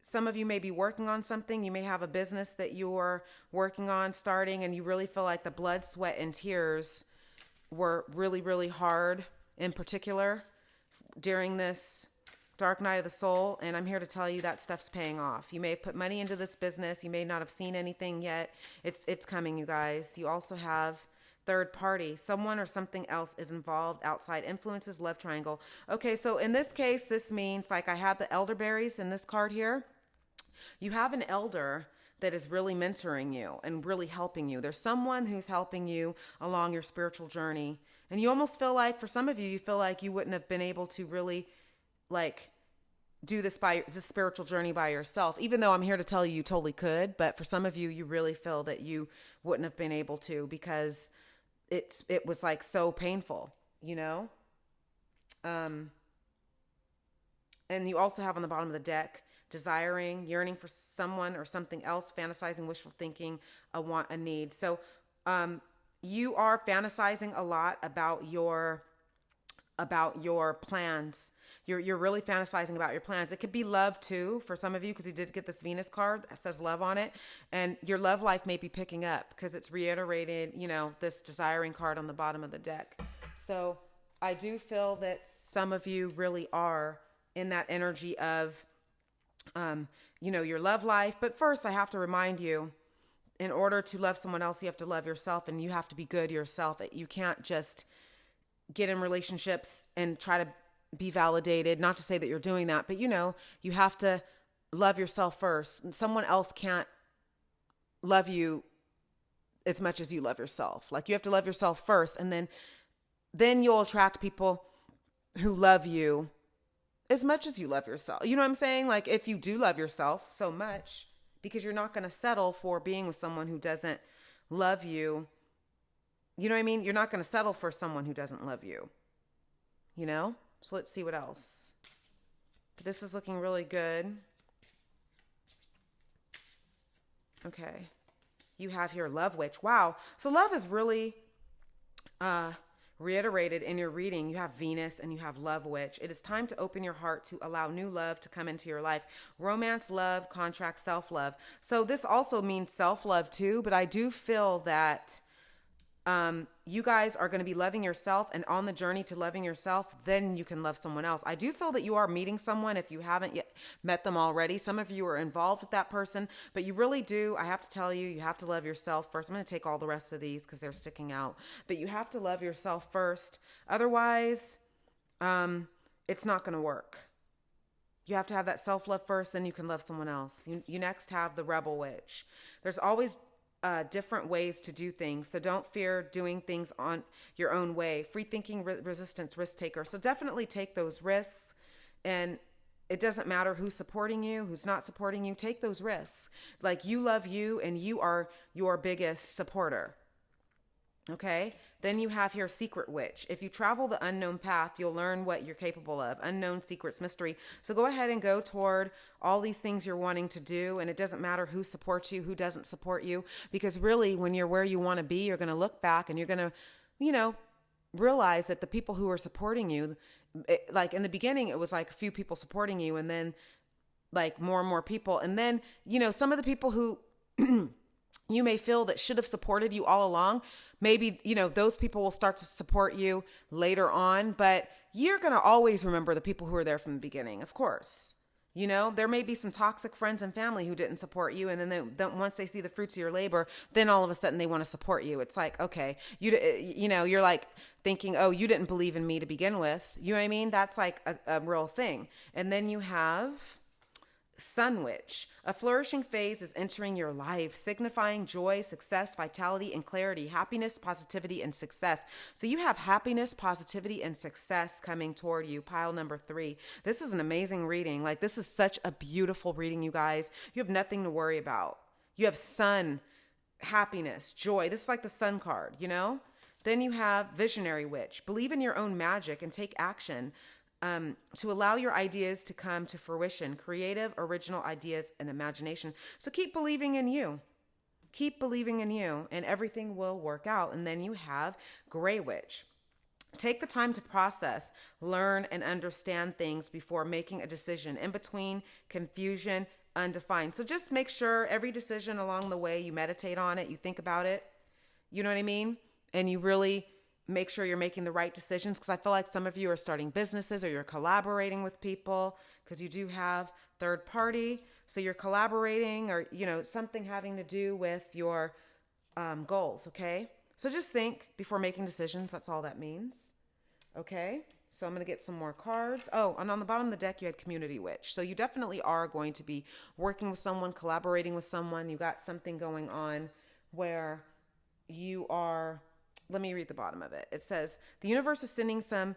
some of you may be working on something. You may have a business that you're working on starting, and you really feel like the blood, sweat, and tears were really, really hard, in particular during this dark night of the soul. And I'm here to tell you that stuff's paying off. You may have put money into this business. You may not have seen anything yet. It's coming, you guys. You also have third party, someone or something else is involved, outside influences, love triangle. Okay, so in this case, this means, like, I have the elderberries in this card here. You have an elder that is really mentoring you and really helping you. There's someone who's helping you along your spiritual journey. And you almost feel like, for some of you, you feel like you wouldn't have been able to really, like, do this spiritual journey by yourself, even though I'm here to tell you totally could. But for some of you, you really feel that you wouldn't have been able to, because it was like so painful, and you also have on the bottom of the deck, desiring, yearning for someone or something else, fantasizing, wishful thinking, a want, a need. So you are fantasizing a lot about your plans. You're really fantasizing about your plans. It could be love too, for some of you, because you did get this Venus card that says love on it. And your love life may be picking up because it's reiterated, this desiring card on the bottom of the deck. So I do feel that some of you really are in that energy of, your love life. But first, I have to remind you, in order to love someone else, you have to love yourself, and you have to be good yourself. You can't just get in relationships and try to be validated. Not to say that you're doing that, but you have to love yourself first. Someone else can't love you as much as you love yourself. Like, you have to love yourself first, and then you'll attract people who love you as much as you love yourself. You know what I'm saying? Like, if you do love yourself so much, because you're not going to settle for being with someone who doesn't love you. You know what I mean? You're not going to settle for someone who doesn't love you. So let's see what else. But this is looking really good. Okay. You have here Love Witch. Wow. So love is really reiterated in your reading, you have Venus and you have Love Witch. It is time to open your heart to allow new love to come into your life. Romance, love, contract, self-love. So this also means self-love too, but I do feel that you guys are going to be loving yourself, and on the journey to loving yourself, then you can love someone else. I do feel that you are meeting someone if you haven't yet met them already. Some of you are involved with that person, but you really do. I have to tell you, you have to love yourself first. I'm going to take all the rest of these because they're sticking out, but you have to love yourself first. Otherwise, it's not going to work. You have to have that self-love first, then you can love someone else. You next have the Rebel Witch. There's always different ways to do things. So don't fear doing things on your own way. Free thinking, resistance, risk taker. So definitely take those risks. And it doesn't matter who's supporting you, who's not supporting you. Take those risks. Like, you love you and you are your biggest supporter. Okay, then you have here Secret Witch. If you travel the unknown path, you'll learn what you're capable of. Unknown secrets, mystery. So go ahead and go toward all these things you're wanting to do. And it doesn't matter who supports you, who doesn't support you. Because really, when you're where you want to be, you're going to look back and you're going to, realize that the people who are supporting you, like in the beginning, it was like a few people supporting you, and then like more and more people. And then, some of the people who you may feel that should have supported you all along, maybe, those people will start to support you later on, but you're going to always remember the people who were there from the beginning, of course. There may be some toxic friends and family who didn't support you, and then once they see the fruits of your labor, then all of a sudden they want to support you. It's like, okay, you're like thinking, oh, you didn't believe in me to begin with. You know what I mean? That's like a real thing. And then you have Sun Witch. A flourishing phase is entering your life, signifying joy, success, vitality, and clarity, happiness, positivity, and success. So you have happiness, positivity, and success coming toward you. Pile number 3. This is an amazing reading. Like, this is such a beautiful reading, you guys. You have nothing to worry about. You have sun, happiness, joy. This is like the sun card, Then you have Visionary Witch. Believe in your own magic and take action. To allow your ideas to come to fruition, creative, original ideas, and imagination. So keep believing in you. Keep believing in you, and everything will work out. And then you have Gray Witch. Take the time to process, learn, and understand things before making a decision. In between, confusion, undefined. So just make sure every decision along the way, you meditate on it, you think about it. You know what I mean? And you really make sure you're making the right decisions, because I feel like some of you are starting businesses or you're collaborating with people, because you do have third party. So you're collaborating, or, something having to do with your goals. Okay. So just think before making decisions. That's all that means. Okay. So I'm going to get some more cards. Oh, and on the bottom of the deck, you had Community Witch. So you definitely are going to be working with someone, collaborating with someone. You got something going on where you are. Let me read the bottom of it. It says, the universe is sending some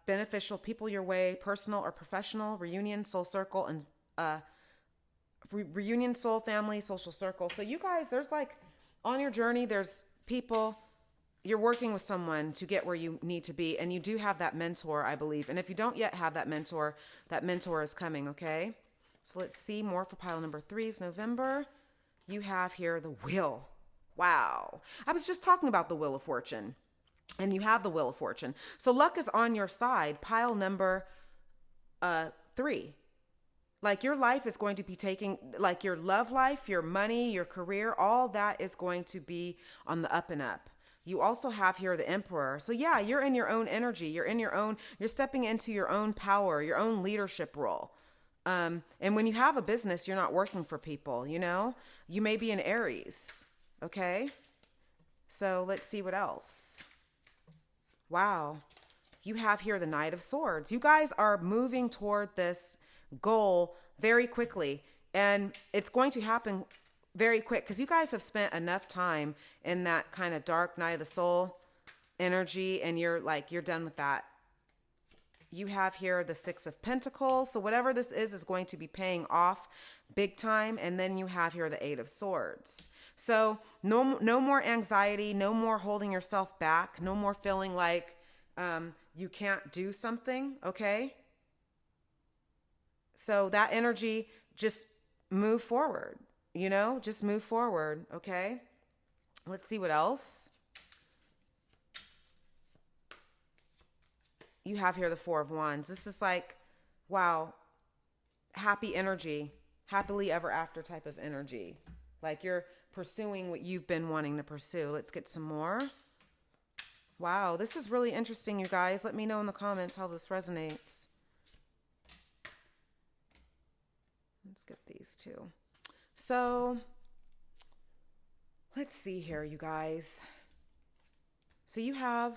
beneficial people your way, personal or professional, reunion, soul circle, and reunion, soul, family, social circle. So you guys, there's like, on your journey, there's people, you're working with someone to get where you need to be. And you do have that mentor, I believe. And if you don't yet have that mentor is coming, okay? So let's see more for pile number 3 is November. You have here the Wheel. Wow. I was just talking about the Wheel of Fortune, and you have the Wheel of Fortune. So luck is on your side. Pile number 3. Like, your life is going to be taking, like, your love life, your money, your career, all that is going to be on the up and up. You also have here the Emperor. So yeah, you're in your own energy. You're stepping into your own power, your own leadership role. And when you have a business, you're not working for people, you may be an Aries. Okay, so let's see what else. Wow, you have here the Knight of Swords. You guys are moving toward this goal very quickly, and it's going to happen very quick because you guys have spent enough time in that kind of dark night of the soul energy, and you're done with that. You have here the Six of Pentacles. So whatever this is going to be paying off big time. And then you have here the Eight of Swords. So no more anxiety, no more holding yourself back, no more feeling like you can't do something, okay? So that energy, just move forward, just move forward, okay? Let's see what else. you have here the Four of Wands. This is like, wow, happy energy, happily ever after type of energy. Like you're pursuing what you've been wanting to pursue. Let's get some more. Wow, this is really interesting, you guys. Let me know in the comments how this resonates. Let's get these two. So, let's see here, you guys. So you have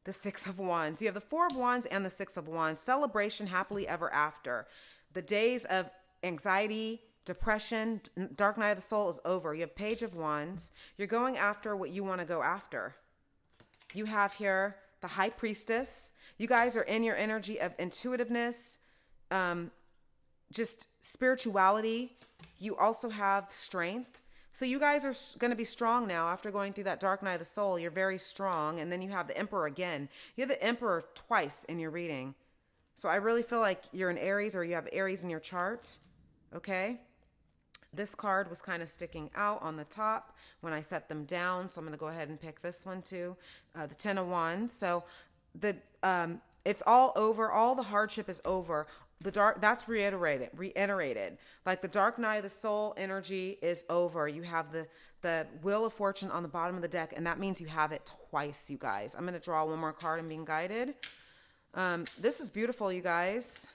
the Six of Wands. You have the Four of Wands and the Six of Wands. Celebration, happily ever after. The days of anxiety, depression, dark night of the soul is over. You have Page of Wands. You're going after what you want to go after. You have here the High Priestess. You guys are in your energy of intuitiveness, just spirituality. You also have strength. So you guys are going to be strong now after going through that dark night of the soul. You're very strong. And then you have the Emperor again. You have the Emperor twice in your reading. So I really feel like you're an Aries, or you have Aries in your chart. Okay. This card was kind of sticking out on the top when I set them down. So I'm going to go ahead and pick this one too. The Ten of Wands. So it's all over. All the hardship is over. The dark, that's reiterated. Like the dark night of the soul energy is over. You have the Wheel of Fortune on the bottom of the deck, and that means you have it twice, you guys. I'm going to draw one more card. I'm being guided. This is beautiful, you guys.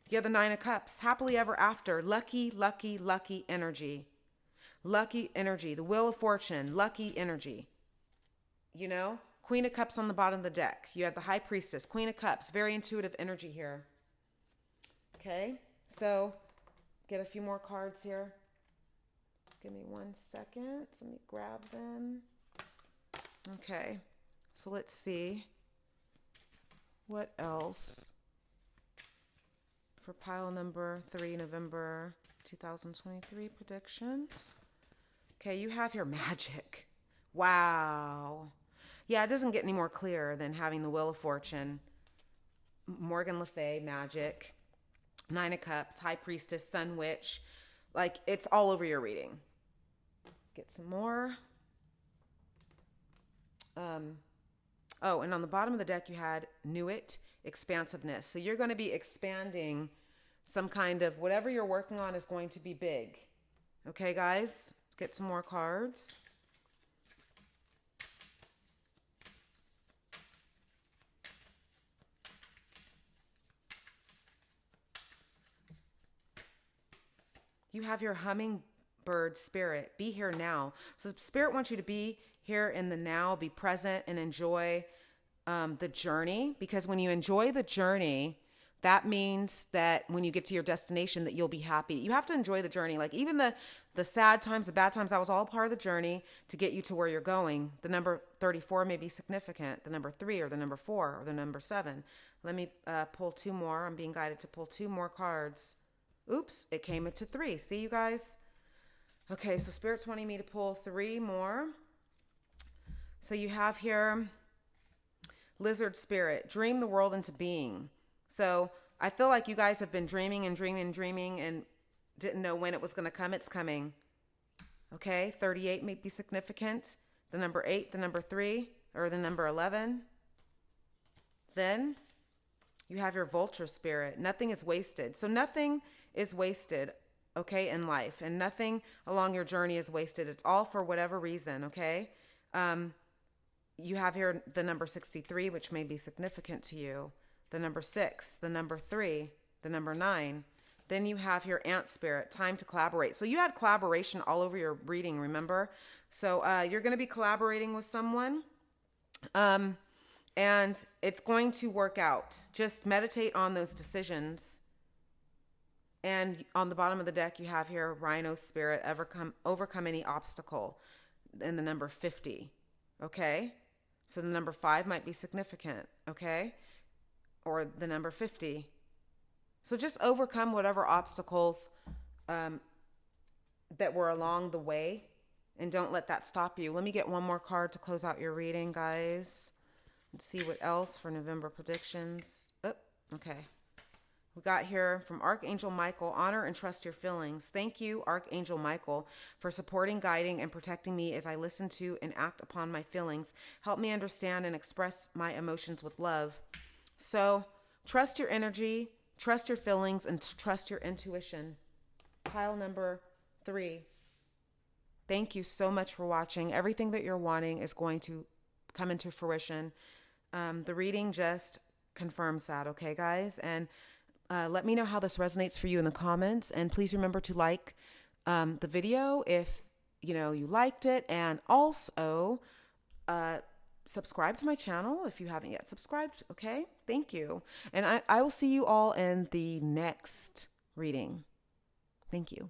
You have the Nine of Cups. Happily ever after. Lucky, lucky, lucky energy. Lucky energy. The Wheel of Fortune. Lucky energy. You know? Queen of Cups on the bottom of the deck. You have the High Priestess. Queen of Cups. Very intuitive energy here. Okay. So, get a few more cards here. Give me 1 second. Let me grab them. Okay. So, let's see. What else? For pile number 3, November 2023 predictions. Okay, you have here magic. Wow. Yeah, it doesn't get any more clear than having the Wheel of Fortune, Morgan Le Fay, magic, Nine of Cups, High Priestess, Sun Witch. Like, it's all over your reading. Get some more. Oh, and on the bottom of the deck, you had Knew It, expansiveness. So you're going to be expanding some kind of, whatever you're working on is going to be big. Okay, guys, let's get some more cards. You have your hummingbird spirit. Be here now. So spirit wants you to be here in the now, be present, and enjoy the journey. Because when you enjoy the journey, that means that when you get to your destination, that you'll be happy. You have to enjoy the journey. Like even the sad times, the bad times, that was all part of the journey to get you to where you're going. The number 34 may be significant. The number 3 or the number 4 or the number 7. Let me pull 2 more. I'm being guided to pull 2 more cards. Oops, it came into 3. See, you guys? Okay, so Spirit's wanting me to pull 3 more. So you have here Lizard Spirit, dream the world into being. So I feel like you guys have been dreaming and dreaming and dreaming and didn't know when it was going to come. It's coming. Okay, 38 may be significant. The number 8, the number 3, or the number 11. Then you have your Vulture Spirit. Nothing is wasted. So nothing is wasted, okay, in life. And nothing along your journey is wasted. It's all for whatever reason, okay? You have here the number 63, which may be significant to you. The number 6, the number 3, the number 9. Then you have your Ant Spirit, time to collaborate. So you had collaboration all over your reading, remember? So you're going to be collaborating with someone. And it's going to work out. Just meditate on those decisions. And on the bottom of the deck, you have here Rhino Spirit, overcome any obstacle, and the number 50. Okay? So the number 5 might be significant. Okay? Or the number 50. So just overcome whatever obstacles that were along the way, and don't let that stop you. Let me get one more card to close out your reading, guys. Let's see what else for November predictions. Oh, okay. We got here from Archangel Michael, honor and trust your feelings. Thank you, Archangel Michael, for supporting, guiding, and protecting me as I listen to and act upon my feelings. Help me understand and express my emotions with love. So trust your energy, trust your feelings, and trust your intuition. Pile number 3. Thank you so much for watching. Everything that you're wanting is going to come into fruition. The reading just confirms that, okay, guys? And let me know how this resonates for you in the comments. And please remember to like the video if you liked it. And also subscribe to my channel if you haven't yet subscribed, okay? Thank you. And I will see you all in the next reading. Thank you.